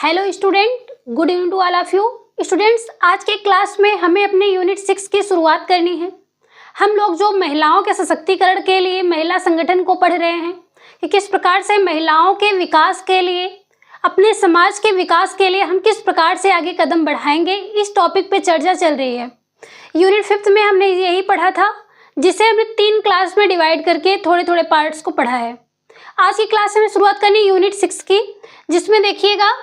Hello student, good evening to all of you students. आज के class में हमें अपने यूनिट 6 की शुरुआत करनी है। हम लोग जो महिलाओं के सशक्तिकरण के लिए महिला संगठन को पढ़ रहे हैं कि किस प्रकार से महिलाओं के विकास के लिए, अपने समाज के विकास के लिए हम किस प्रकार से आगे कदम बढ़ाएंगे, इस टॉपिक पे चर्चा चल रही है। यूनिट 5 में हमने यही पढ़ा था, जिसे हमने 3 क्लास में डिवाइड करके थोड़े थोड़े पार्ट्स को पढ़ा है। आज की क्लास में शुरुआत करनी यूनिट 6 की, जिसमें देखिएगा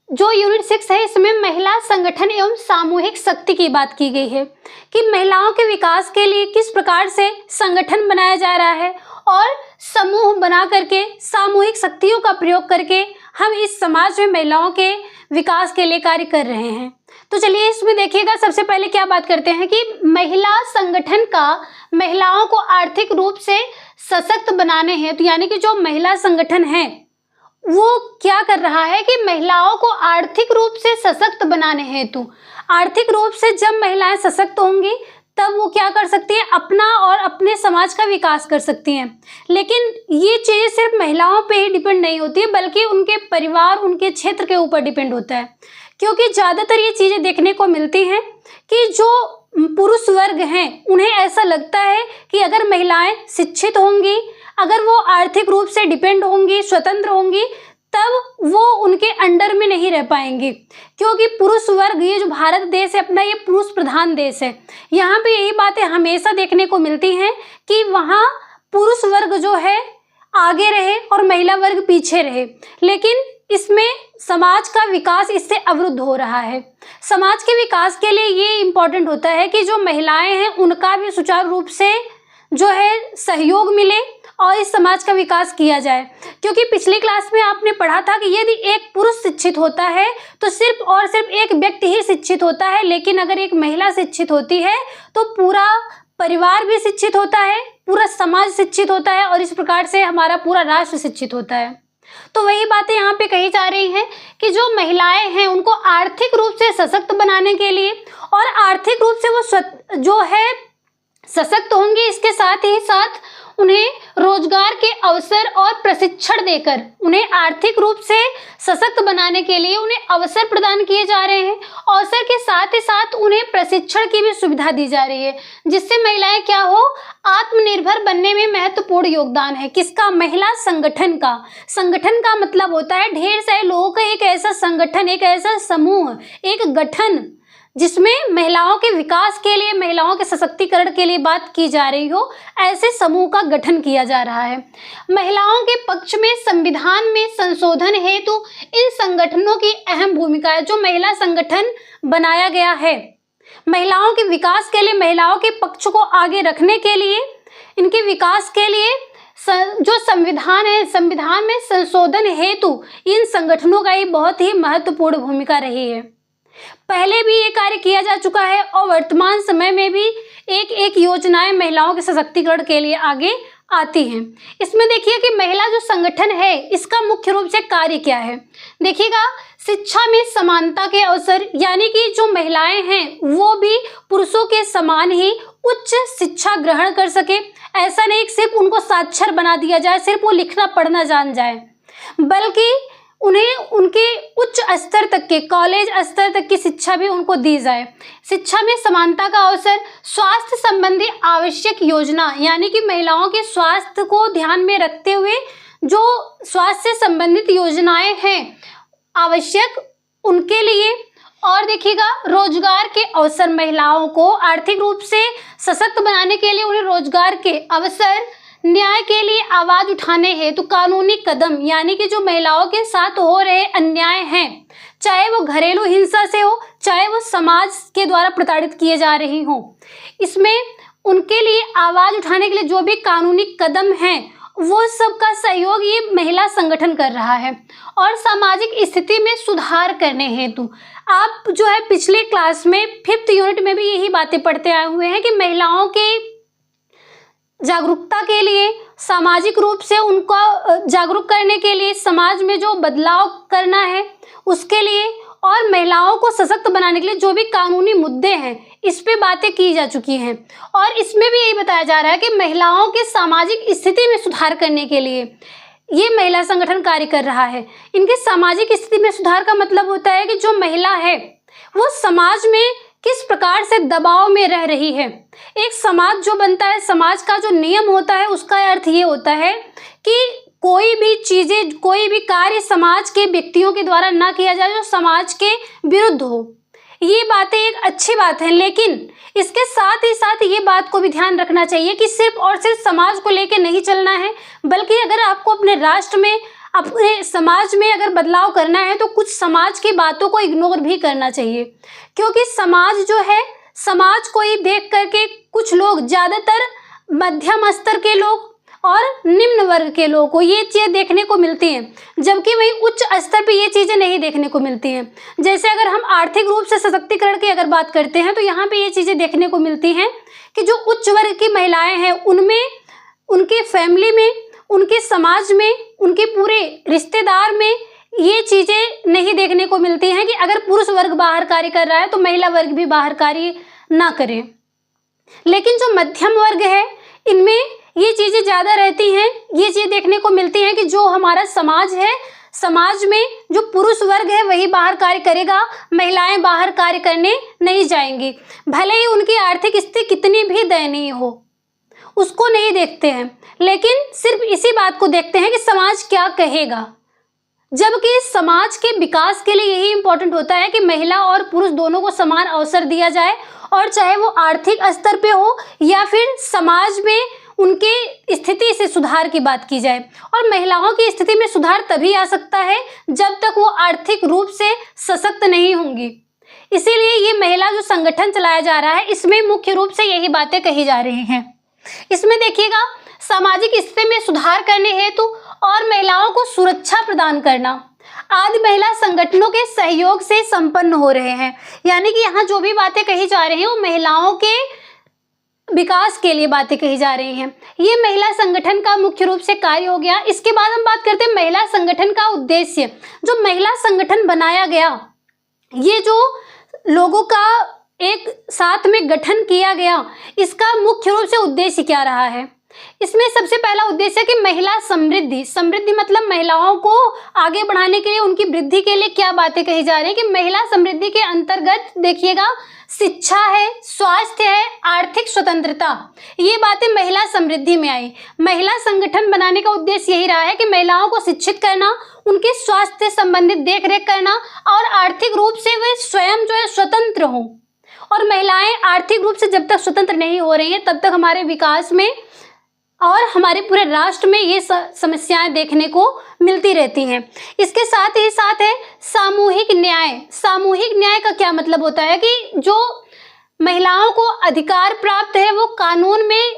जो यूनिट 6 है इसमें महिला संगठन एवं सामूहिक शक्ति की बात की गई है कि महिलाओं के विकास के लिए किस प्रकार से संगठन बनाया जा रहा है और समूह बना करके सामूहिक शक्तियों का प्रयोग करके हम इस समाज में महिलाओं के विकास के लिए कार्य कर रहे हैं। तो चलिए इसमें देखिएगा, सबसे पहले क्या बात करते हैं कि महिला संगठन का महिलाओं को आर्थिक रूप से सशक्त बनाने हेतु, यानी कि जो महिला संगठन है वो क्या कर रहा है कि महिलाओं को आर्थिक रूप से सशक्त बनाने हेतु, आर्थिक रूप से जब महिलाएं सशक्त होंगी तब वो क्या कर सकती है, अपना और अपने समाज का विकास कर सकती हैं। लेकिन ये चीज़ें सिर्फ महिलाओं पे ही डिपेंड नहीं होती है, बल्कि उनके परिवार, उनके क्षेत्र के ऊपर डिपेंड होता है। क्योंकि ज़्यादातर ये चीज़ें देखने को मिलती हैं कि जो पुरुष वर्ग हैं उन्हें ऐसा लगता है कि अगर महिलाएं शिक्षित होंगी, अगर वो आर्थिक रूप से डिपेंड होंगी, स्वतंत्र होंगी, तब वो उनके अंडर में नहीं रह पाएंगी। क्योंकि पुरुष वर्ग, ये जो भारत देश है अपना, ये पुरुष प्रधान देश है। यहाँ पे यही बातें हमेशा देखने को मिलती हैं कि वहाँ पुरुष वर्ग जो है आगे रहे और महिला वर्ग पीछे रहे। लेकिन इसमें समाज का विकास इससे अवरुद्ध हो रहा है। समाज के विकास के लिए ये इम्पोर्टेंट होता है कि जो महिलाएं हैं उनका भी सुचारू रूप से जो है सहयोग मिले और इस समाज का विकास किया जाए। क्योंकि पिछली क्लास में आपने पढ़ा था कि यदि एक पुरुष शिक्षित होता है तो सिर्फ और सिर्फ एक व्यक्ति ही शिक्षित होता है, लेकिन अगर एक महिला शिक्षित होती है तो पूरा परिवार भी शिक्षित होता है, पूरा समाज शिक्षित होता है और इस प्रकार से हमारा पूरा राष्ट्र शिक्षित होता है। तो वही बातें यहाँ पे कही जा रही हैं कि जो महिलाएं हैं उनको आर्थिक रूप से सशक्त बनाने के लिए और आर्थिक रूप से वो जो है सशक्त होंगी, इसके साथ ही साथ उन्हें रोजगार के अवसर और प्रशिक्षण देकर उन्हें आर्थिक रूप से सशक्त बनाने के लिए उन्हें अवसर प्रदान किए जा रहे हैं। अवसर के साथ ही साथ उन्हें प्रशिक्षण की भी सुविधा दी जा रही है, जिससे महिलाएं क्या हो, आत्मनिर्भर बनने में महत्वपूर्ण योगदान है। किसका? महिला संगठन का। संगठन का मतलब होता है ढेर सारे लोगों का एक ऐसा संगठन, एक ऐसा समूह, एक गठन जिसमें महिलाओं के विकास के लिए, महिलाओं के सशक्तिकरण के लिए बात की जा रही हो, ऐसे समूह का गठन किया जा रहा है। महिलाओं के पक्ष में संविधान में संशोधन हेतु इन संगठनों की अहम भूमिका है। जो महिला संगठन बनाया गया है महिलाओं के विकास के लिए, महिलाओं के पक्ष को आगे रखने के लिए, इनके विकास के लिए जो संविधान है, संविधान में संशोधन हेतु इन संगठनों का ही बहुत ही महत्वपूर्ण भूमिका रही है। पहले भी ये कार्य किया जा चुका है और वर्तमान समय में भी एक एक योजनाएं महिलाओं के सशक्तिकरण के लिए आगे आती हैं। इसमें देखिए कि महिला जो संगठन है इसका मुख्य रूप से कार्य क्या है। देखिएगा, शिक्षा में समानता के अवसर, यानी कि जो महिलाएं हैं वो भी पुरुषों के समान ही उच्च शिक्षा ग्रहण कर सके। ऐसा नहीं कि सिर्फ उनको साक्षर बना दिया जाए, सिर्फ वो लिखना पढ़ना जान जाए, बल्कि उन्हें उनके उच्च स्तर तक के, कॉलेज स्तर तक की शिक्षा भी उनको दी जाए। शिक्षा में समानता का अवसर, स्वास्थ्य संबंधी आवश्यक योजना, यानी कि महिलाओं के स्वास्थ्य को ध्यान में रखते हुए जो स्वास्थ्य से संबंधित योजनाएं हैं आवश्यक, उनके लिए। और देखिएगा, रोजगार के अवसर, महिलाओं को आर्थिक रूप से सशक्त बनाने के लिए उन्हें रोजगार के अवसर, न्याय के लिए आवाज उठाने हेतु कानूनी कदम, यानी कि जो महिलाओं के साथ हो रहे अन्याय हैं, चाहे वो घरेलू हिंसा से हो, चाहे वो समाज के द्वारा प्रताड़ित किए जा रही हो, इसमें उनके लिए आवाज उठाने के लिए जो भी कानूनी कदम हैं वो सबका सहयोग ये महिला संगठन कर रहा है। और सामाजिक स्थिति में सुधार करने हेतु आप जो है पिछले क्लास में 5th यूनिट में भी यही बातें पढ़ते आए हुए हैं कि महिलाओं के जागरूकता के लिए, सामाजिक रूप से उनको जागरूक करने के लिए, समाज में जो बदलाव करना है उसके लिए और महिलाओं को सशक्त बनाने के लिए जो भी कानूनी मुद्दे हैं इस पे बातें की जा चुकी हैं। और इसमें भी यही बताया जा रहा है कि महिलाओं के सामाजिक स्थिति में सुधार करने के लिए ये महिला संगठन कार्य कर रहा है। इनकी सामाजिक स्थिति में सुधार का मतलब होता है कि जो महिला है वो समाज में किस प्रकार से दबाव में रह रही है। एक समाज जो बनता है, समाज का जो नियम होता है, उसका अर्थ ये होता है कि कोई भी चीजें, कोई भी कार्य समाज के व्यक्तियों के द्वारा ना किया जाए जो समाज के विरुद्ध हो। ये बातें एक अच्छी बात है, लेकिन इसके साथ ही साथ ये बात को भी ध्यान रखना चाहिए कि सिर्फ और सिर्फ समाज को लेकर नहीं चलना है, बल्कि अगर आपको अपने राष्ट्र में, अपने समाज में अगर बदलाव करना है तो कुछ समाज की बातों को इग्नोर भी करना चाहिए। क्योंकि समाज जो है, समाज को ही देख करके कुछ लोग, ज़्यादातर मध्यम स्तर के लोग और निम्न वर्ग के लोगों को ये चीज़ें देखने को मिलती हैं, जबकि वही उच्च स्तर पे ये चीज़ें नहीं देखने को मिलती हैं। जैसे अगर हम आर्थिक रूप से सशक्तिकरण की अगर बात करते हैं तो यहाँ पे ये चीज़ें देखने को मिलती हैं कि जो उच्च वर्ग की महिलाएं हैं उनमें, उनके फैमिली में, उनके समाज में, उनके पूरे रिश्तेदार में ये चीज़ें नहीं देखने को मिलती हैं कि अगर पुरुष वर्ग बाहर कार्य कर रहा है तो महिला वर्ग भी बाहर कार्य ना करे। लेकिन जो मध्यम वर्ग है इनमें ये चीज़ें ज़्यादा रहती हैं। ये चीज़ देखने को मिलती हैं कि जो हमारा समाज है, समाज में जो पुरुष वर्ग है वही बाहर कार्य करेगा, महिलाएं बाहर कार्य करने नहीं जाएंगी। भले ही उनकी आर्थिक स्थिति कितनी भी दयनीय हो, उसको नहीं देखते हैं, लेकिन सिर्फ इसी बात को देखते हैं कि समाज क्या कहेगा। जबकि समाज के विकास के लिए यही इम्पोर्टेंट होता है कि महिला और पुरुष दोनों को समान अवसर दिया जाए, और चाहे वो आर्थिक स्तर पे हो या फिर समाज में उनके स्थिति से सुधार की बात की जाए। और महिलाओं की स्थिति में सुधार तभी आ सकता है जब तक वो आर्थिक रूप से सशक्त नहीं होंगी। इसीलिए ये महिला जो संगठन चलाया जा रहा है इसमें मुख्य रूप से यही बातें कही जा रही हैं। इसमें देखिएगा, सामाजिक स्थिति में सुधार करने हेतु और महिलाओं को सुरक्षा प्रदान करना आदि महिला संगठनों के सहयोग से संपन्न हो रहे हैं। यानी कि यहाँ जो भी बातें कही जा रही हैं वो महिलाओं के विकास के लिए बातें कही जा रही हैं। ये महिला संगठन का मुख्य रूप से कार्य हो गया। इसके बाद हम बात करते हैं महिला संगठन का उद्देश्य। जो महिला संगठन बनाया गया, ये जो लोगों का एक साथ में गठन किया गया, इसका मुख्य रूप से उद्देश्य क्या रहा है। इसमें सबसे पहला उद्देश्य है कि महिला समृद्धि। समृद्धि मतलब महिलाओं को आगे बढ़ाने के लिए, उनकी वृद्धि के लिए क्या बातें कही जा रही है कि महिला समृद्धि के अंतर्गत देखिएगा, शिक्षा है, स्वास्थ्य है, आर्थिक स्वतंत्रता, ये बातें महिला समृद्धि में आई। महिला संगठन बनाने का उद्देश्य यही रहा है कि महिलाओं को शिक्षित करना, उनके स्वास्थ्य संबंधित देखरेख करना और आर्थिक रूप से वे स्वयं जो है स्वतंत्र हों। और महिलाएं आर्थिक रूप से जब तक स्वतंत्र नहीं हो रही हैं तब तक हमारे विकास में और हमारे पूरे राष्ट्र में ये समस्याएं देखने को मिलती रहती हैं। इसके साथ ही साथ है सामूहिक न्याय। सामूहिक न्याय का क्या मतलब होता है कि जो महिलाओं को अधिकार प्राप्त है वो कानून में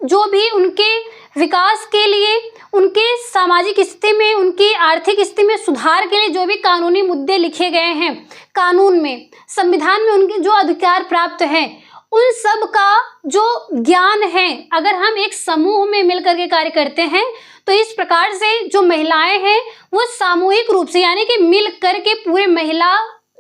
जो भी उनके विकास के लिए, उनके सामाजिक स्थिति में, उनकी आर्थिक स्थिति में सुधार के लिए जो भी कानूनी मुद्दे लिखे गए हैं कानून में, संविधान में, उनके जो अधिकार प्राप्त हैं, उन सब का जो ज्ञान है, अगर हम एक समूह में मिलकर के कार्य करते हैं तो इस प्रकार से जो महिलाएं हैं वो सामूहिक रूप से, यानी कि मिल करके पूरे महिला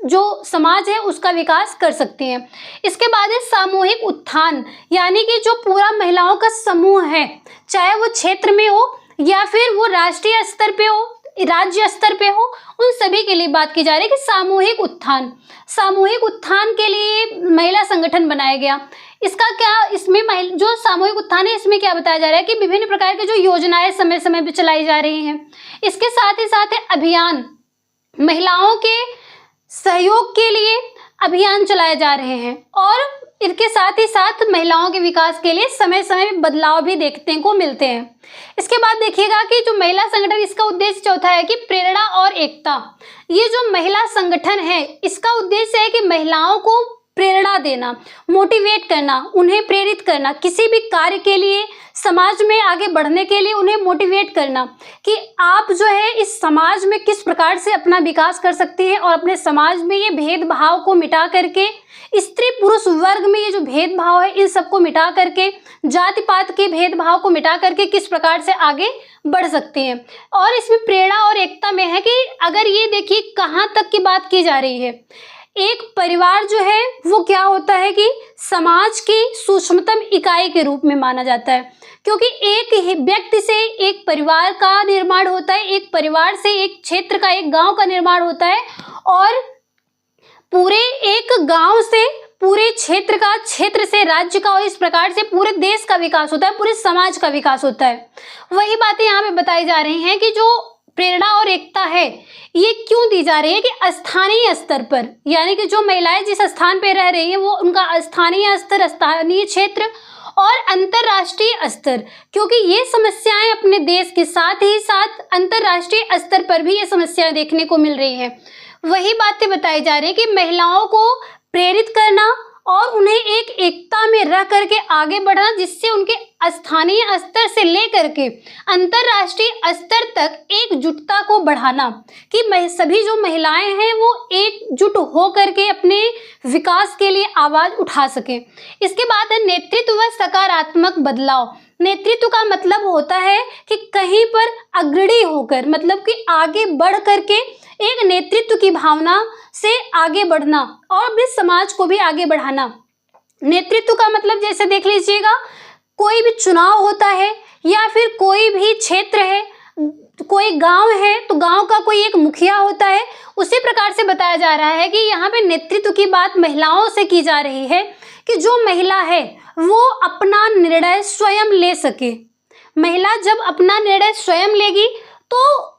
जो समाज है उसका विकास कर सकती हैं। इसके बाद है सामूहिक उत्थान, यानी कि जो पूरा महिलाओं का समूह है, चाहे वो क्षेत्र में हो या फिर वो राष्ट्रीय स्तर पे हो, राज्य स्तर पे हो, उन सभी के लिए बात की जा रही है कि सामूहिक उत्थान। सामूहिक उत्थान के लिए महिला संगठन बनाया गया। इसका क्या, इसमें जो सामूहिक उत्थान है इसमें क्या बताया जा रहा है कि विभिन्न प्रकार की जो योजनाएं समय समय पर चलाई जा रही हैं। इसके साथ ही साथ है अभियान, महिलाओं के सहयोग के लिए अभियान चलाए जा रहे हैं और इसके साथ ही साथ महिलाओं के विकास के लिए समय समय में बदलाव भी देखने को मिलते हैं। इसके बाद देखिएगा कि जो महिला संगठन, इसका उद्देश्य चौथा है कि प्रेरणा और एकता। ये जो महिला संगठन है इसका उद्देश्य है कि महिलाओं को प्रेरणा देना, मोटिवेट करना, उन्हें प्रेरित करना, किसी भी कार्य के लिए, समाज में आगे बढ़ने के लिए उन्हें मोटिवेट करना कि आप जो है इस समाज में किस प्रकार से अपना विकास कर सकती हैं और अपने समाज में ये भेदभाव को मिटा करके, स्त्री पुरुष वर्ग में ये जो भेदभाव है इन सबको मिटा करके, जाति पात के भेदभाव को मिटा करके किस प्रकार से आगे बढ़ सकती हैं। और इसमें प्रेरणा और एकता में है कि अगर ये देखिए कहाँ तक की बात की जा रही है, एक परिवार जो है वो क्या होता है कि समाज की सूक्ष्मतम इकाई के रूप में माना जाता है, क्योंकि एक ही व्यक्ति से एक परिवार का निर्माण होता है, एक परिवार से एक क्षेत्र का, एक गांव का निर्माण होता है, और पूरे एक गांव से पूरे क्षेत्र का, क्षेत्र से राज्य का, और इस प्रकार से पूरे देश का विकास होता है, पूरे समाज का विकास होता है। वही बातें यहाँ पे बताई जा रही हैं कि जो प्रेरणा और एकता है ये क्यों दी जा रही है कि स्थानीय स्तर पर, यानी कि जो महिलाएं जिस स्थान पर रह रही हैं वो उनका स्थानीय स्तर, स्थानीय क्षेत्र और अंतर्राष्ट्रीय स्तर, क्योंकि ये समस्याएं अपने देश के साथ ही साथ अंतर्राष्ट्रीय स्तर पर भी ये समस्याएं देखने को मिल रही हैं। वही बातें बताई जा रही है कि महिलाओं को प्रेरित करना और उन्हें एक एकता में रह करके आगे बढ़ना, जिससे उनके स्थानीय स्तर से लेकर के अंतर्राष्ट्रीय स्तर तक एकजुटता को बढ़ाना, कि सभी जो महिलाएं हैं वो एकजुट हो करके अपने विकास के लिए आवाज उठा सके। इसके बाद है नेतृत्व व सकारात्मक बदलाव। नेतृत्व का मतलब होता है कि कहीं पर अग्रणी होकर, मतलब कि आगे बढ़ करके एक नेतृत्व की भावना से आगे बढ़ना और अपने समाज को भी आगे बढ़ाना। नेतृत्व का मतलब जैसे देख लीजिएगा, कोई भी चुनाव होता है या फिर कोई भी क्षेत्र है, कोई गांव है तो गांव का कोई एक मुखिया होता है, उसी प्रकार से बताया जा रहा है कि यहाँ पे नेतृत्व की बात महिलाओं से की जा रही है कि जो महिला है वो अपना निर्णय स्वयं ले सके। महिला जब अपना निर्णय स्वयं लेगी तो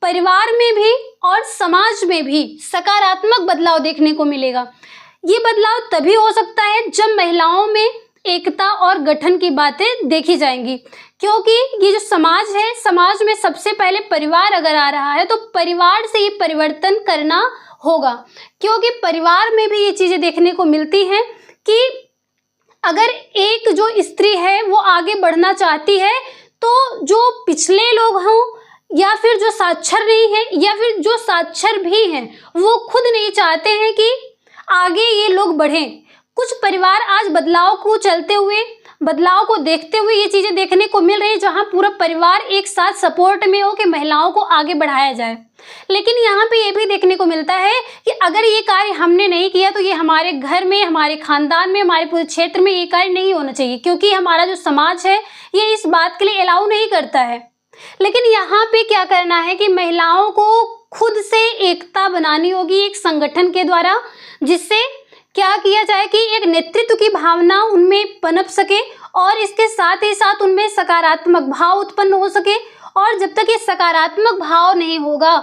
परिवार में भी और समाज में भी सकारात्मक बदलाव देखने को मिलेगा। ये बदलाव तभी हो सकता है जब महिलाओं में एकता और गठन की बातें देखी जाएंगी, क्योंकि ये जो समाज है, समाज में सबसे पहले परिवार अगर आ रहा है तो परिवार से ये परिवर्तन करना होगा, क्योंकि परिवार में भी ये चीजें देखने को मिलती हैं कि अगर एक जो स्त्री है वो आगे बढ़ना चाहती है तो जो पिछले लोग हों या फिर जो साक्षर नहीं है या फिर जो साक्षर भी हैं वो खुद नहीं चाहते हैं कि आगे ये लोग बढ़ें। कुछ परिवार आज बदलाव को चलते हुए, बदलाव को देखते हुए ये चीजें देखने को मिल रही है जहां पूरा परिवार एक साथ सपोर्ट में हो कि महिलाओं को आगे बढ़ाया जाए। लेकिन यहाँ पे ये भी देखने को मिलता है कि अगर ये कार्य हमने नहीं किया तो ये हमारे घर में, हमारे खानदान में, हमारे पूरे क्षेत्र में ये कार्य नहीं होना चाहिए, क्योंकि हमारा जो समाज है ये इस बात के लिए अलाउ नहीं करता है। लेकिन यहाँ पे क्या करना है कि महिलाओं को खुद से एकता बनानी होगी एक संगठन के द्वारा, जिससे क्या किया जाए कि एक नेतृत्व की भावना उनमें पनप सके और इसके साथ ही साथ उनमें सकारात्मक भाव उत्पन्न हो सके। और जब तक ये सकारात्मक भाव नहीं होगा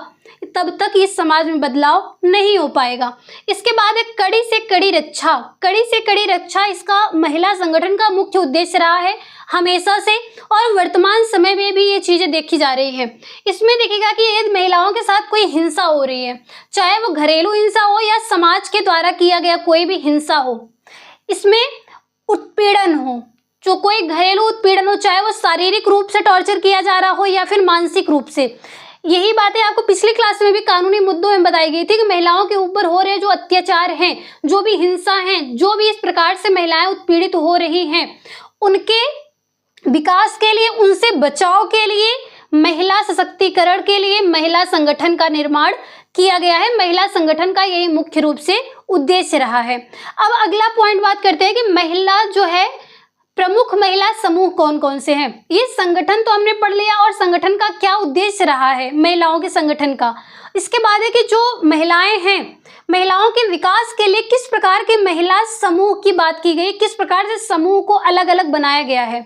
तब तक इस समाज में बदलाव नहीं हो पाएगा। इसके बाद एक कड़ी से कड़ी रक्षा। कड़ी से कड़ी रक्षा इसका महिला संगठन का मुख्य उद्देश्य रहा है हमेशा से, और वर्तमान समय में भी ये चीजें देखी जा रही हैं। इसमें देखिएगा कि यदि महिलाओं के साथ कोई हिंसा हो रही है, चाहे वो घरेलू हिंसा हो या समाज के द्वारा किया गया कोई भी हिंसा हो, इसमें उत्पीड़न हो, जो कोई घरेलू उत्पीड़न हो, चाहे वो शारीरिक रूप से टॉर्चर किया जा रहा हो या फिर मानसिक रूप से। यही बातें आपको पिछली क्लास में भी कानूनी मुद्दों में बताई गई थी कि महिलाओं के ऊपर हो रहे जो अत्याचार हैं, जो भी हिंसा हैं, जो भी इस प्रकार से महिलाएं उत्पीड़ित हो रही हैं, उनके विकास के लिए, उनसे बचाव के लिए, महिला सशक्तिकरण के लिए महिला संगठन का निर्माण किया गया है। महिला संगठन का यही मुख्य रूप से उद्देश्य रहा है। अब अगला पॉइंट बात करते हैं कि महिला जो है, प्रमुख महिला समूह कौन कौन से हैं। ये संगठन तो हमने पढ़ लिया और संगठन का क्या उद्देश्य रहा है महिलाओं के संगठन का। इसके बाद है कि जो महिलाएं हैं, महिलाओं के विकास के लिए किस प्रकार के महिला समूह की बात की गई, किस प्रकार से समूह को अलग अलग बनाया गया है।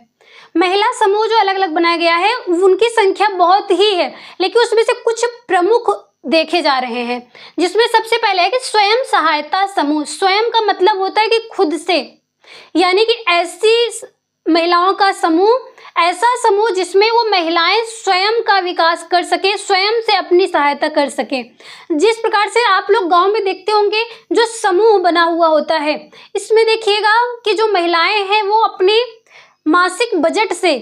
महिला समूह जो अलग अलग बनाया गया है उनकी संख्या बहुत ही है, लेकिन उसमें से कुछ प्रमुख देखे जा रहे हैं, जिसमें सबसे पहले है कि स्वयं सहायता समूह। स्वयं का मतलब होता है कि खुद से, यानी कि ऐसी महिलाओं का समूह, ऐसा समूह जिसमें वो महिलाएं स्वयं का विकास कर सके, स्वयं से अपनी सहायता कर सके। जिस प्रकार से आप लोग गांव में देखते होंगे जो समूह बना हुआ होता है, इसमें देखिएगा कि जो महिलाएं हैं वो अपने मासिक बजट से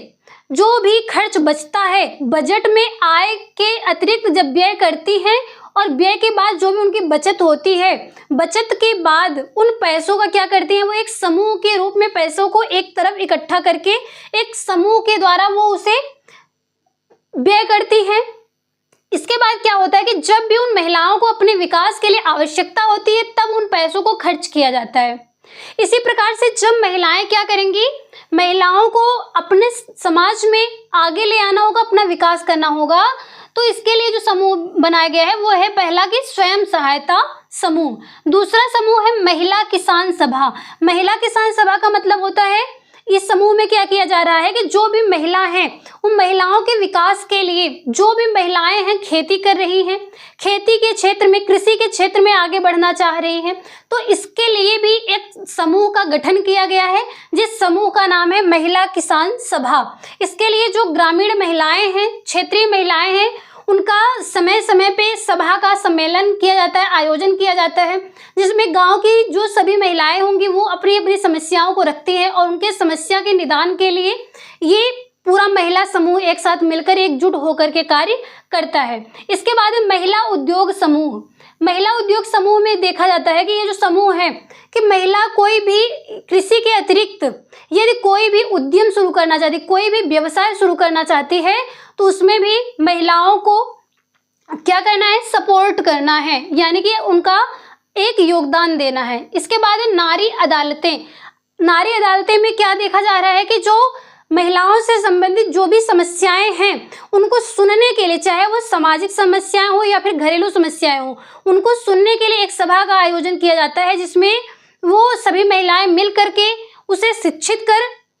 जो भी खर्च बचता है, बजट में आय के अतिरिक्त जब व्यय करती हैं और व्यय के बाद जो भी उनकी बचत होती है, बचत के बाद उन पैसों का क्या करती हैं, वो एक समूह के रूप में पैसों को एक तरफ इकट्ठा करके एक समूह के द्वारा वो उसे व्यय करती हैं। इसके बाद क्या होता है कि जब भी उन महिलाओं को अपने विकास के लिए आवश्यकता होती है तब उन पैसों को खर्च किया जाता है। इसी प्रकार से जब महिलाएं क्या करेंगी, महिलाओं को अपने समाज में आगे ले आना होगा, अपना विकास करना होगा, तो इसके लिए जो समूह बनाया गया है वो है पहला कि स्वयं सहायता समूह, दूसरा समूह है महिला किसान सभा। महिला किसान सभा का मतलब होता है इस समूह में क्या किया जा रहा है कि जो भी महिला हैं उन महिलाओं के विकास के लिए, जो भी महिलाएं हैं खेती कर रही हैं, खेती के क्षेत्र में, कृषि के क्षेत्र में आगे बढ़ना चाह रही हैं, तो इसके लिए भी एक समूह का गठन किया गया है जिस समूह का नाम है महिला किसान सभा। इसके लिए जो ग्रामीण महिलाएं हैं, क्षेत्रीय महिलाएं हैं, उनका समय समय पे सभा का सम्मेलन किया जाता है, आयोजन किया जाता है, जिसमें गांव की जो सभी महिलाएं होंगी वो अपनी अपनी समस्याओं को रखती हैं और उनके समस्या के निदान के लिए ये पूरा महिला समूह एक साथ मिलकर एकजुट होकर के कार्य करता है। इसके बाद महिला उद्योग समूह। महिला उद्योग समूह में देखा जाता है कि ये जो समूह है कि महिला कोई भी कृषि के अतिरिक्त यदि कोई भी उद्यम शुरू करना चाहती, कोई भी व्यवसाय शुरू करना चाहती है, तो उसमें भी महिलाओं को क्या करना है, सपोर्ट करना है, यानी कि उनका एक योगदान देना है। इसके बाद नारी अदालतें। नारी अदालतें में क्या देखा जा रहा है कि जो महिलाओं से संबंधित जो भी समस्याएं हैं उनको सुनने के लिए, चाहे वो सामाजिक समस्याएं हो या फिर घरेलू समस्याएं हो, उनको सुनने के लिए एक सभा का आयोजन किया जाता है जिसमें वो सभी महिलाएं मिल करके उसे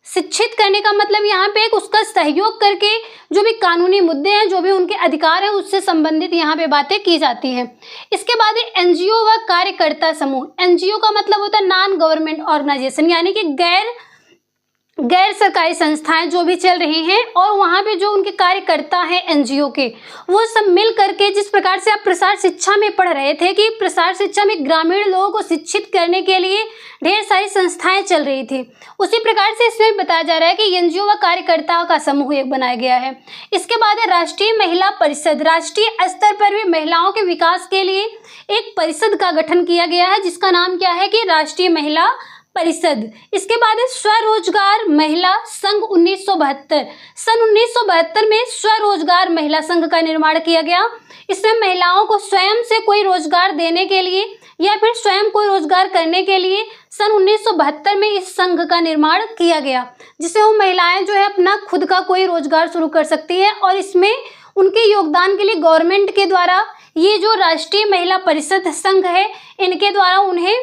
शिक्षित करने का मतलब यहाँ पे एक उसका सहयोग करके जो भी कानूनी मुद्दे हैं, जो भी उनके अधिकार हैं, उससे संबंधित यहाँ पे बातें की जाती हैं। इसके बाद एनजीओ व कार्यकर्ता समूह। एनजीओ का मतलब होता है नॉन गवर्नमेंट ऑर्गेनाइजेशन, यानी कि गैर सरकारी संस्थाएं जो भी चल रही हैं और वहाँ पे जो उनके कार्यकर्ता हैं एनजीओ के, वो सब मिल करके, जिस प्रकार से आप प्रसार शिक्षा में पढ़ रहे थे कि प्रसार शिक्षा में ग्रामीण लोगों को शिक्षित करने के लिए ढेर सारी संस्थाएं चल रही थी, उसी प्रकार से इसमें बताया जा रहा है कि एनजीओ व कार्यकर्ताओं का समूह एक बनाया गया है। इसके बाद है राष्ट्रीय महिला परिषद। राष्ट्रीय स्तर पर भी महिलाओं के विकास के लिए एक परिषद का गठन किया गया है जिसका नाम क्या है कि राष्ट्रीय महिला परिषद। इसके बाद है स्वरोजगार महिला संघ 1972। सन 1972 में स्वरोजगार महिला संघ का निर्माण किया गया। इसमें महिलाओं को स्वयं से कोई रोजगार देने के लिए या फिर स्वयं कोई रोजगार करने के लिए सन 1972 में इस संघ का निर्माण किया गया, जिससे वो महिलाएं जो है अपना खुद का कोई रोजगार शुरू कर सकती है। और इसमें उनके योगदान के लिए गवर्नमेंट के द्वारा ये जो राष्ट्रीय महिला परिषद संघ है, इनके द्वारा उन्हें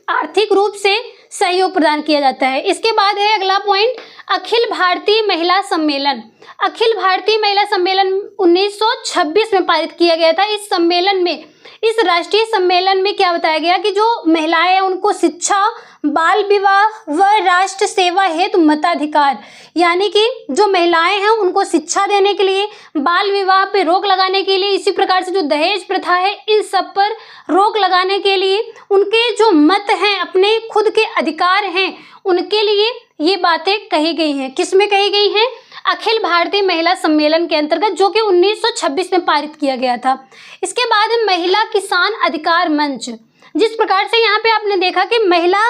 आर्थिक रूप से सहयोग प्रदान किया जाता है। इसके बाद है अगला पॉइंट, अखिल भारतीय महिला सम्मेलन। अखिल भारतीय महिला सम्मेलन 1926 में पारित किया गया था। इस सम्मेलन में, इस राष्ट्रीय सम्मेलन में क्या बताया गया कि जो महिलाएं हैं उनको शिक्षा, बाल विवाह व राष्ट्र सेवा हेतु मताधिकार, यानी कि जो महिलाएं हैं उनको शिक्षा देने के लिए, बाल विवाह पे रोक लगाने के लिए, इसी प्रकार से जो दहेज प्रथा है इन सब पर रोक लगाने के लिए, उनके जो मत हैं, अपने खुद के अधिकार हैं, उनके लिए ये बातें कही गई हैं। किस में कही गई हैं? अखिल भारतीय महिला सम्मेलन के अंतर्गत, जो कि 1926 में पारित किया गया था। इसके बाद महिला किसान अधिकार मंच। जिस प्रकार से यहाँ पे आपने देखा कि महिला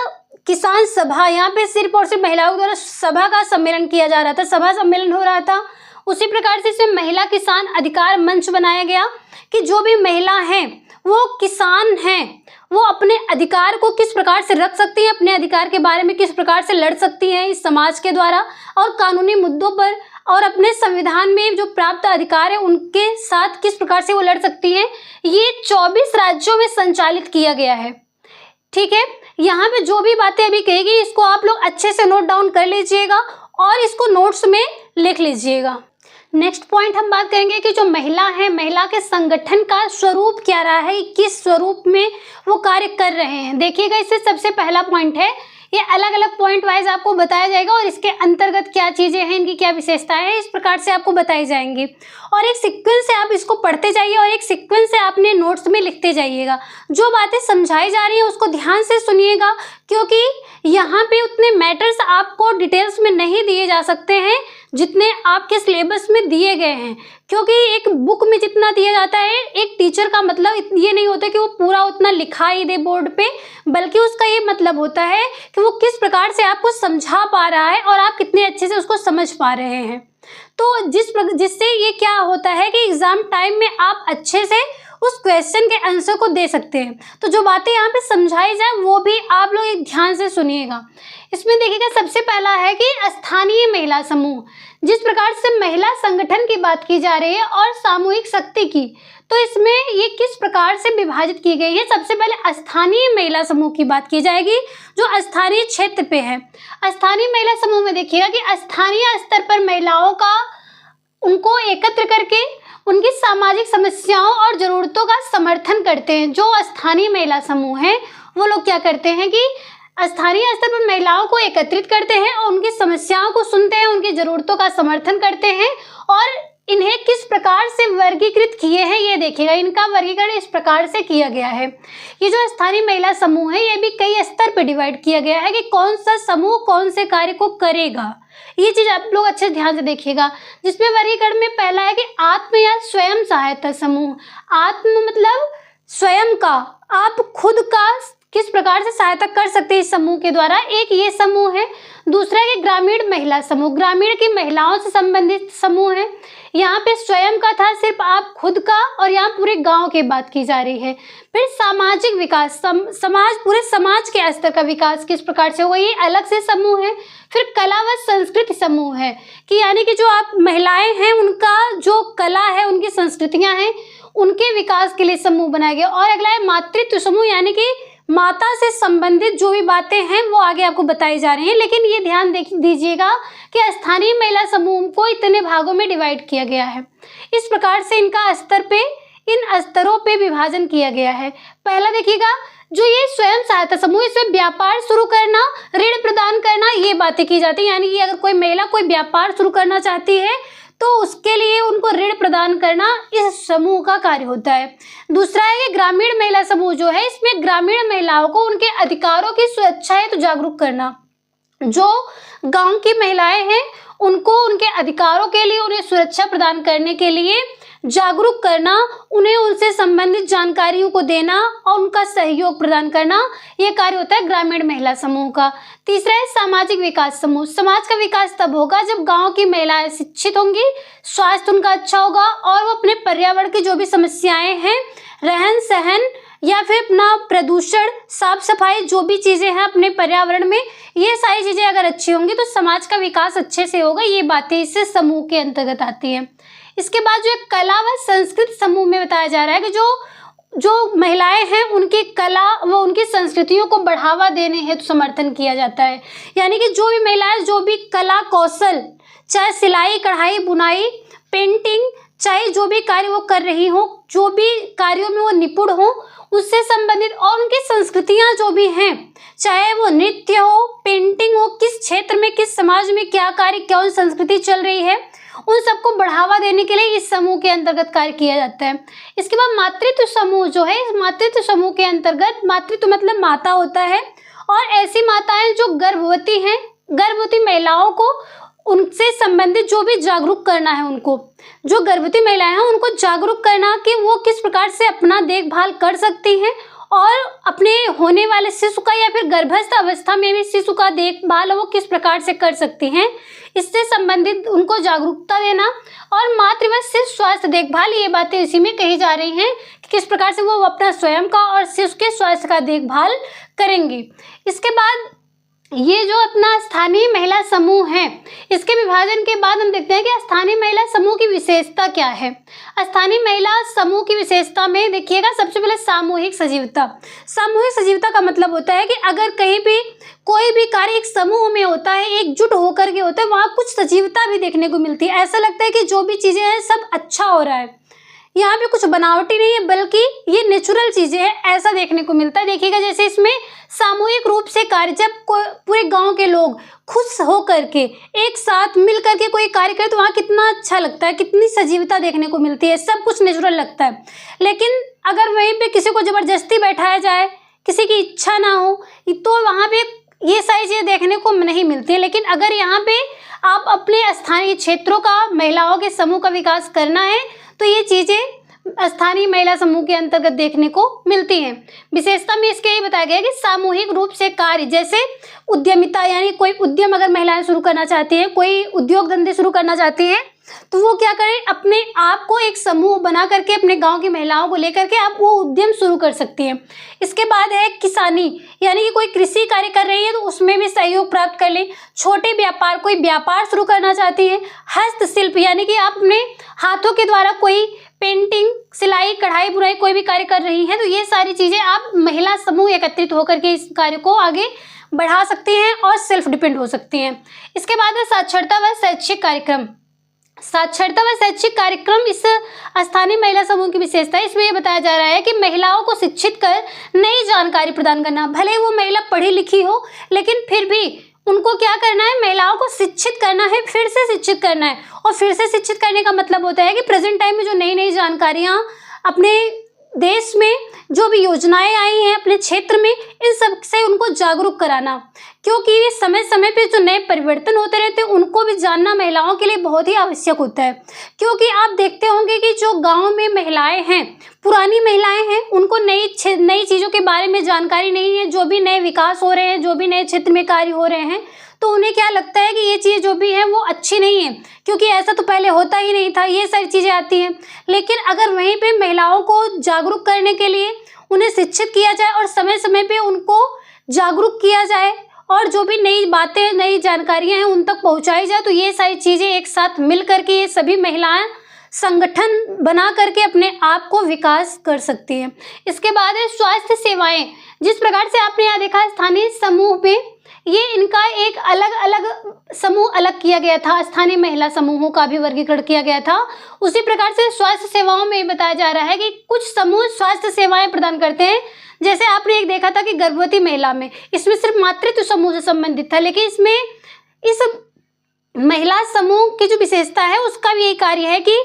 किसान सभा, यहाँ पे सिर्फ और सिर्फ महिलाओं द्वारा सभा का सम्मेलन किया जा रहा था, सभा सम्मेलन हो रहा था, उसी प्रकार से इसमें महिला किसान अधिकार मंच बनाया गया कि जो भी महिला हैं वो किसान हैं, वो अपने अधिकार को किस प्रकार से रख सकती हैं, अपने अधिकार के बारे में किस प्रकार से लड़ सकती हैं इस समाज के द्वारा और कानूनी मुद्दों पर, और अपने संविधान में जो प्राप्त अधिकार है उनके साथ किस प्रकार से वो लड़ सकती हैं। ये 24 राज्यों में संचालित किया गया है। ठीक है, यहाँ पे जो भी बातें अभी कहेगी इसको आप लोग अच्छे से नोट डाउन कर लीजिएगा और इसको नोट्स में लिख लीजिएगा। नेक्स्ट पॉइंट हम बात करेंगे कि जो महिला है, महिला के संगठन का स्वरूप क्या रहा है, किस स्वरूप में वो कार्य कर रहे हैं। देखिएगा, इससे सबसे पहला पॉइंट है, ये अलग अलग पॉइंट वाइज आपको बताया जाएगा और इसके अंतर्गत क्या चीज़ें हैं, इनकी क्या विशेषताएं हैं, इस प्रकार से आपको बताई जाएंगी। और एक सीक्वेंस से आप इसको पढ़ते जाइए और एक सीक्वेंस से आपने नोट्स में लिखते जाइएगा। जो बातें समझाई जा रही हैं उसको ध्यान से सुनिएगा, क्योंकि यहाँ पे उतने मैटर्स आपको डिटेल्स में नहीं दिए जा सकते हैं जितने आपके सिलेबस में दिए गए हैं। क्योंकि एक बुक में जितना दिया जाता है, एक टीचर का मतलब ये नहीं होता कि वो पूरा उतना लिखा ही दे बोर्ड पे, बल्कि उसका ये मतलब होता है कि वो किस प्रकार से आपको समझा पा रहा है और आप कितने अच्छे से उसको समझ पा रहे हैं। तो जिससे ये क्या होता है कि एग्जाम टाइम में आप अच्छे से उस क्वेश्चन के आंसर को दे सकते हैं। तो जो बातें यहाँ पे समझाई जाए वो भी आप लोग एक ध्यान से सुनिएगा। इसमें देखिएगा सबसे पहला है कि स्थानीय महिला समूह। जिस प्रकार से महिला संगठन की बात की जा रही है और सामूहिक शक्ति की, तो इसमें ये किस प्रकार से विभाजित की गई है। सबसे पहले स्थानीय महिला समूह की बात की जाएगी जो स्थानीय क्षेत्र पे है। स्थानीय महिला समूह में देखिएगा कि स्थानीय स्तर पर महिलाओं का उनको एकत्र करके उनकी सामाजिक समस्याओं और जरूरतों का समर्थन करते हैं। जो स्थानीय महिला समूह हैं वो लोग क्या करते हैं कि स्थानीय स्तर पर महिलाओं को एकत्रित करते हैं और उनकी समस्याओं को सुनते हैं, उनकी जरूरतों का समर्थन करते हैं और इन्हें किस प्रकार से वर्गीकृत किए हैं ये देखिएगा। इनका वर्गीकरण इस प्रकार से किया गया है। ये जो स्थानीय महिला समूह है ये भी कई स्तर पर डिवाइड किया गया है कि कौन सा समूह कौन से कार्य को करेगा। ये चीज आप लोग अच्छे ध्यान से देखिएगा। जिसमें वर्गीकरण में पहला है कि आत्म या स्वयं सहायता समूह। आत्म मतलब स्वयं का, आप खुद का किस प्रकार से सहायता कर सकते हैं इस समूह के द्वारा, एक ये समूह है। दूसरा है कि ग्रामीण महिला समूह। ग्रामीण की महिलाओं से संबंधित समूह है। यहाँ पे स्वयं का था सिर्फ आप खुद का, और यहाँ पूरे गांव की बात की जा रही है। फिर सामाजिक विकास, समाज, पूरे समाज के स्तर का विकास किस प्रकार से होगा, ये अलग से समूह है। फिर कला व संस्कृति समूह है कि यानी कि जो आप महिलाएं हैं उनका जो कला है, उनकी संस्कृतियां हैं, उनके विकास के लिए समूह बनाया गया। और अगला है मातृत्व समूह, यानी कि माता से संबंधित जो भी बातें हैं वो आगे आपको बताई जा रही हैं। लेकिन ये ध्यान दीजिएगा कि स्थानीय महिला समूह को इतने भागों में डिवाइड किया गया है। इस प्रकार से इनका इन स्तरों पे विभाजन किया गया है। पहला देखिएगा जो ये स्वयं सहायता समूह, इसमें व्यापार शुरू करना, ऋण प्रदान करना, ये बातें की जाती है। यानी कि अगर कोई महिला कोई व्यापार शुरू करना चाहती है तो उसके लिए उनको ऋण प्रदान करना इस समूह का कार्य होता है। दूसरा है कि ग्रामीण महिला समूह जो है, इसमें ग्रामीण महिलाओं को उनके अधिकारों की सुरक्षा हेतु जागरूक करना। जो गांव की महिलाएं हैं उनको उनके अधिकारों के लिए उन्हें सुरक्षा प्रदान करने के लिए जागरूक करना, उन्हें उनसे संबंधित जानकारियों को देना और उनका सहयोग प्रदान करना, ये कार्य होता है ग्रामीण महिला समूह का। तीसरा है सामाजिक विकास समूह। समाज का विकास तब होगा जब गांव की महिलाएं शिक्षित होंगी, स्वास्थ्य उनका अच्छा होगा और वो अपने पर्यावरण की जो भी समस्याएं हैं, रहन सहन या फिर अपना प्रदूषण, साफ सफाई, जो भी चीजें हैं अपने पर्यावरण में, ये सारी चीजें अगर अच्छी होंगी तो समाज का विकास अच्छे से होगा। ये बातें इस समूह के अंतर्गत आती हैं। इसके बाद जो एक कला व संस्कृति समूह में बताया जा रहा है कि जो महिलाएं हैं उनकी कला व उनकी संस्कृतियों को बढ़ावा देने हेतु समर्थन किया जाता है। यानी कि जो भी महिलाएं जो भी कला कौशल, चाहे सिलाई कढ़ाई बुनाई पेंटिंग, चाहे जो भी कार्य वो कर रही हो, जो भी कार्यों में वो निपुण हो, उससे संबंधित और उनकी संस्कृतियां जो भी हैं, चाहे वो नृत्य हो, पेंटिंग हो, किस क्षेत्र में किस समाज में क्या कार्य कौन संस्कृति चल रही है, उन सबको बढ़ावा देने के लिए इस समूह के अंतर्गत कार्य किया जाता है। इसके बाद मातृत्व समूह जो है, इस मातृत्व समूह के अंतर्गत, मातृत्व मतलब माता होता है, और ऐसी माताएं जो गर्भवती हैं, गर्भवती महिलाओं को उनसे संबंधित जो भी जागरूक करना है, उनको जो गर्भवती महिलाएं हैं उनको जागरूक करना कि वो किस प्रकार से अपना देखभाल कर सकती हैं और अपने होने वाले शिशु का या फिर गर्भस्थ अवस्था में भी शिशु का देखभाल वो किस प्रकार से कर सकती हैं, इससे संबंधित उनको जागरूकता देना। और मातृ व शिशु स्वास्थ्य देखभाल, ये बातें इसी में कही जा रही हैं कि किस प्रकार से वो अपना स्वयं का और शिशु के स्वास्थ्य का देखभाल करेंगे। इसके बाद ये जो अपना स्थानीय महिला समूह है, इसके विभाजन के बाद हम देखते हैं कि स्थानीय महिला समूह की विशेषता क्या है। स्थानीय महिला समूह की विशेषता में देखिएगा सबसे पहले सामूहिक सजीवता। सामूहिक सजीवता का मतलब होता है कि अगर कहीं भी कोई भी कार्य एक समूह में होता है, एकजुट होकर के होता है, वहाँ कुछ सजीवता भी देखने को मिलती है। ऐसा लगता है कि जो भी चीजें हैं सब अच्छा हो रहा है, यहाँ पे कुछ बनावटी नहीं है बल्कि ये नेचुरल चीजें हैं, ऐसा देखने को मिलता है। देखिएगा जैसे इसमें सामूहिक रूप से कार्य, जब पूरे गांव के लोग खुश हो करके एक साथ मिल करके कोई कार्य करे तो वहाँ कितना अच्छा लगता है, कितनी सजीवता देखने को मिलती है, सब कुछ नेचुरल लगता है। लेकिन अगर वहीं पे किसी को जबरदस्ती बैठाया जाए, किसी की इच्छा ना हो, तो वहाँ पे ये सारी चीजें देखने को नहीं मिलती है। लेकिन अगर यहाँ पे आप अपने स्थानीय क्षेत्रों का, महिलाओं के समूह का विकास करना है तो ये चीजें स्थानीय महिला समूह के अंतर्गत देखने को मिलती हैं। विशेषता में इसके ये बताया गया कि सामूहिक रूप से कार्य, जैसे उद्यमिता, यानी कोई उद्यम अगर महिलाएं शुरू करना चाहती हैं, कोई उद्योग धंधे शुरू करना चाहती हैं, तो वो क्या करें, अपने आप को एक समूह बना करके अपने गांव की महिलाओं को लेकर के आप वो उद्यम शुरू कर सकती हैं। इसके बाद है किसानी, यानी कि कोई कृषि कार्य कर रही है तो उसमें भी सहयोग प्राप्त कर लें। छोटे व्यापार, कोई व्यापार शुरू करना चाहती है। हस्तशिल्प, यानी कि आप अपने हाथों के द्वारा कोई पेंटिंग, सिलाई, कढ़ाई, बुनाई कोई भी कार्य कर रही हैं, तो ये सारी चीज़ें आप महिला समूह एकत्रित होकर के इस कार्य को आगे बढ़ा सकती हैं और सेल्फ डिपेंड हो सकती हैं। इसके बाद है साक्षरता व शैक्षिक कार्यक्रम। साक्षरता व शैक्षिक कार्यक्रम इस स्थानीय महिला समूह की विशेषता है। इसमें यह बताया जा रहा है कि महिलाओं को शिक्षित कर नई जानकारी प्रदान करना। भले वो महिला पढ़ी लिखी हो, लेकिन फिर भी उनको क्या करना है, महिलाओं को शिक्षित करना है, फिर से शिक्षित करना है। और फिर से शिक्षित करने का मतलब होता है कि प्रेजेंट टाइम में जो नई नई जानकारियाँ अपने देश में जो भी योजनाएं आई हैं अपने क्षेत्र में, इन सब से उनको जागरूक कराना, क्योंकि समय समय पे जो नए परिवर्तन होते रहते हैं उनको भी जानना महिलाओं के लिए बहुत ही आवश्यक होता है। क्योंकि आप देखते होंगे कि जो गांव में महिलाएं हैं, पुरानी महिलाएं हैं, उनको नई चीज़ों के बारे में जानकारी नहीं है। जो भी नए विकास हो रहे हैं, जो भी नए क्षेत्र में कार्य हो रहे हैं, तो उन्हें क्या लगता है कि ये चीज़ जो भी है वो अच्छी नहीं है, क्योंकि ऐसा तो पहले होता ही नहीं था। ये सारी चीज़ें आती हैं। लेकिन अगर वहीं पे महिलाओं को जागरूक करने के लिए उन्हें शिक्षित किया जाए और समय समय पे उनको जागरूक किया जाए और जो भी नई बातें, नई जानकारियां हैं उन तक पहुंचाई जाए, तो ये सारी चीज़ें एक साथ मिल करके ये सभी महिलाएं संगठन बना करके अपने आप को विकास कर सकती हैं। इसके बाद है स्वास्थ्य सेवाएं। जिस प्रकार से आपने यहाँ देखा स्थानीय समूह में ये इनका एक अलग अलग समूह अलग किया गया था, स्थानीय महिला समूहों का भी वर्गीकरण किया गया था। उसी प्रकार से स्वास्थ्य सेवाओं में बताया जा रहा है कि कुछ समूह स्वास्थ्य सेवाएं प्रदान करते हैं। जैसे आपने एक देखा था कि गर्भवती महिला में, इसमें सिर्फ मातृत्व समूह से संबंधित था, लेकिन इसमें इस महिला समूह की जो विशेषता है उसका भी यही कार्य है कि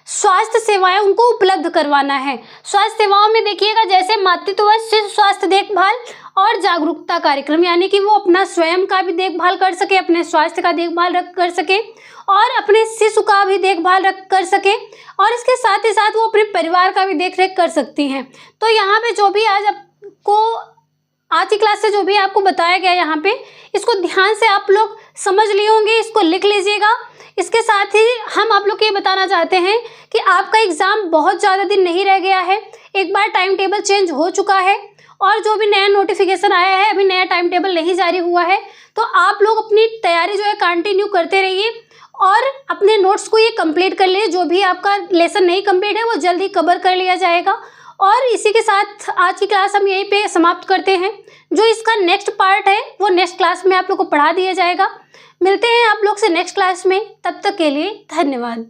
स्वास्थ्य सेवाएं उनको उपलब्ध करवाना है। स्वास्थ्य सेवाओं में देखिएगा, जैसे मातृत्व व शिशु स्वास्थ्य देखभाल और जागरूकता कार्यक्रम, यानी कि वो अपना स्वयं का भी देखभाल कर सके, अपने स्वास्थ्य का देखभाल कर सके और अपने शिशु का भी देखभाल कर सके, और इसके साथ ही साथ वो अपने परिवार का भी देख रेख कर सकती हैं। तो यहाँ पे जो भी आज की क्लास से जो भी आपको बताया गया यहाँ पे, इसको ध्यान से आप लोग समझ लिए होंगे, इसको लिख लीजिएगा। इसके साथ ही हम आप लोग को ये बताना चाहते हैं कि आपका एग्ज़ाम बहुत ज़्यादा दिन नहीं रह गया है। एक बार टाइम टेबल चेंज हो चुका है और जो भी नया नोटिफिकेशन आया है, अभी नया टाइम टेबल नहीं जारी हुआ है। तो आप लोग अपनी तैयारी जो है कंटिन्यू करते रहिए और अपने नोट्स को ये कंप्लीट कर लिए। जो भी आपका लेसन नहीं कंप्लीट है वो जल्द ही कवर कर लिया जाएगा। और इसी के साथ आज की क्लास हम यहीं पे समाप्त करते हैं। जो इसका नेक्स्ट पार्ट है वो नेक्स्ट क्लास में आप लोग को पढ़ा दिया जाएगा। मिलते हैं आप लोग से नेक्स्ट क्लास में, तब तक के लिए धन्यवाद।